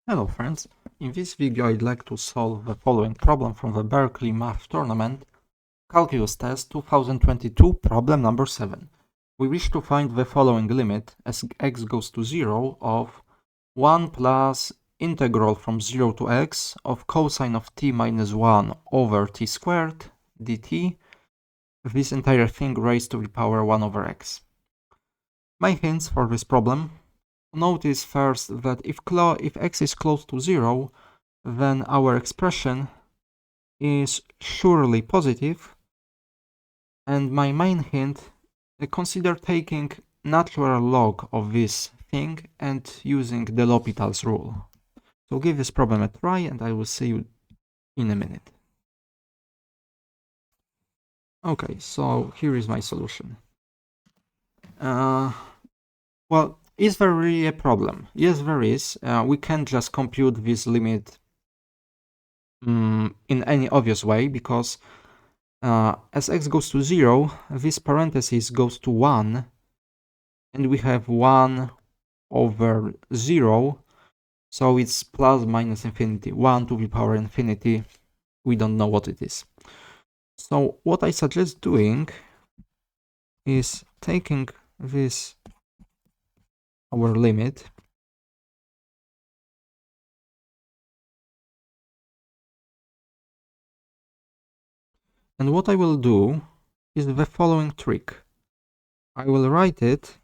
Hello friends, in this video I'd like to solve the following problem from the Berkeley Math Tournament, Calculus Test 2022, problem number 7. We wish to find the following limit as x goes to 0 of 1 plus integral from 0 to x of cosine of t minus 1 over t squared dt, this entire thing raised to the power 1 over x. My hints for this problem: notice first that if x is close to 0, then our expression is surely positive. And my main hint, consider taking natural log of this thing and using the L'Hopital's rule. So give this problem a try and I will see you in a minute. Okay, so here is my solution. Well, is there really a problem? Yes, there is. We can't just compute this limit in any obvious way, because as x goes to 0, this parenthesis goes to 1, and we have 1 over 0, so it's plus minus infinity, 1 to the power infinity, we don't know what it is. So what I suggest doing is taking this, our limit, and what I will do is the following trick. I will write it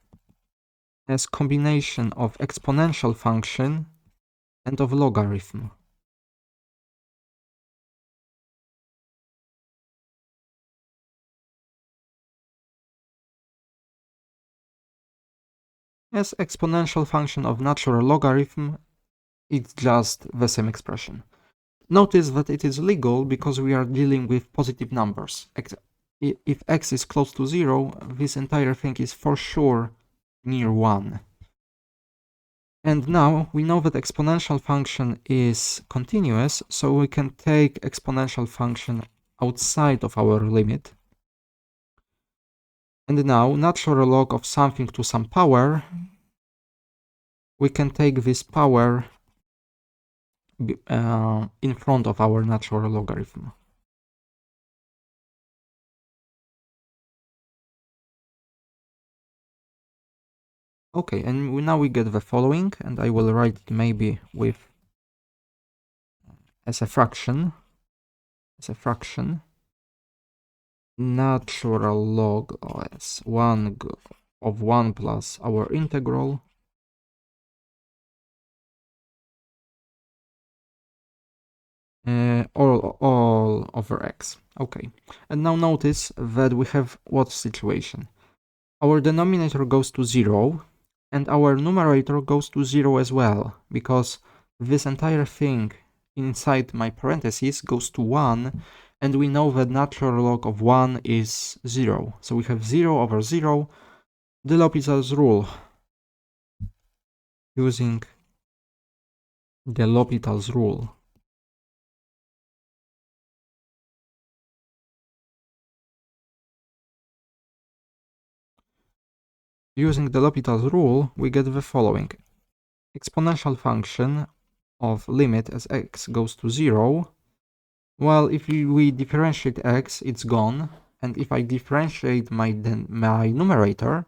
as combination of exponential function and of logarithm. As exponential function of natural logarithm, it's just the same expression. Notice that it is legal because we are dealing with positive numbers. If x is close to 0, this entire thing is for sure near 1. And now we know that exponential function is continuous, so we can take exponential function outside of our limit. And now natural log of something to some power, we can take this power in front of our natural logarithm. Okay, and now we get the following, and I will write it maybe with as a fraction, natural log as 1 of 1 plus our integral all over x. Okay, and now notice that we have what situation? Our denominator goes to 0 and our numerator goes to 0 as well, because this entire thing inside my parentheses goes to 1, and we know that natural log of 1 is 0. So we have 0 over 0, the L'Hopital's rule. Using the L'Hopital's rule. Using the L'Hopital's rule, we get the following. Exponential function of limit as x goes to 0. Well, if we differentiate x, it's gone. And if I differentiate my numerator,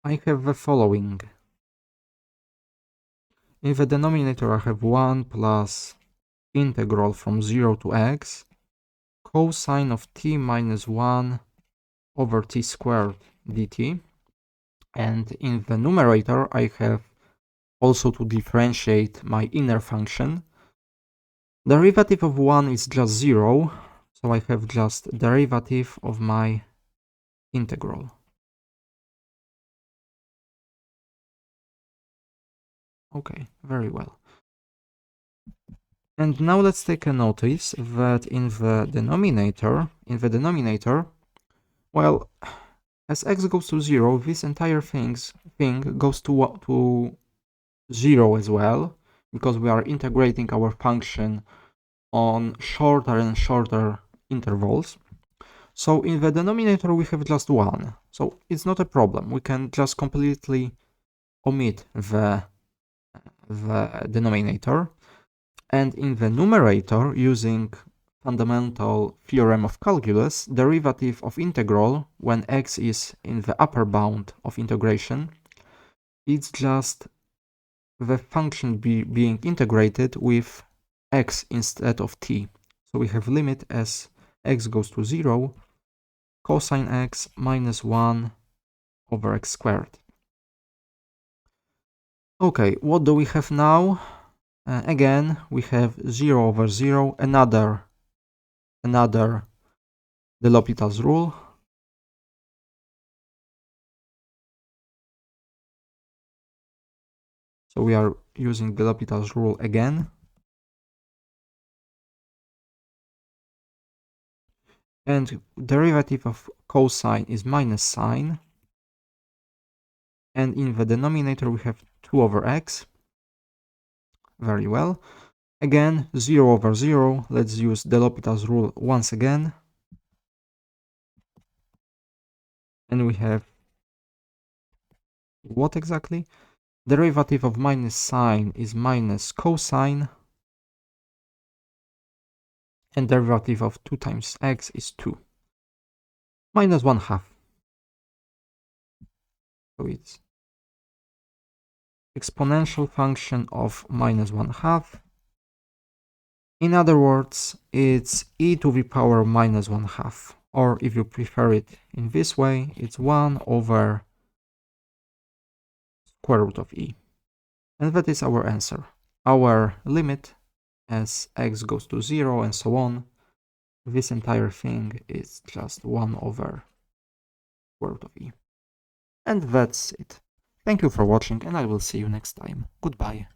I have the following. In the denominator, I have 1 plus integral from 0 to x, cosine of t minus 1 over t squared dt. And in the numerator, I have also to differentiate my inner function. Derivative of 1 is just 0, so I have just derivative of my integral. Okay, very well. And now let's take a notice that in the denominator, well, as x goes to 0, this entire thing goes to 0 as well, because we are integrating our function on shorter and shorter intervals. So in the denominator we have just 1, so it's not a problem. We can just completely omit the the denominator. And in the numerator, using fundamental theorem of calculus, derivative of integral when x is in the upper bound of integration, it's just the function being integrated with x instead of t. So we have limit as x goes to 0, cosine x minus 1 over x squared. Okay, what do we have now? Again, we have 0 over 0, another de L'Hopital's rule. So we are using de L'Hopital's rule again. And derivative of cosine is minus sine. And in the denominator we have 2 over x. Very well. Again, 0 over 0. Let's use de L'Hopital's rule once again. And we have what exactly? Derivative of minus sine is minus cosine. And derivative of 2 times x is 2. Minus 1/2. So it's exponential function of minus 1/2. In other words, it's e to the power minus 1/2. Or if you prefer it in this way, it's 1 over square root of e. And that is our answer. Our limit as x goes to 0 and so on, this entire thing is just 1 over square root of e. And that's it. Thank you for watching, and I will see you next time. Goodbye.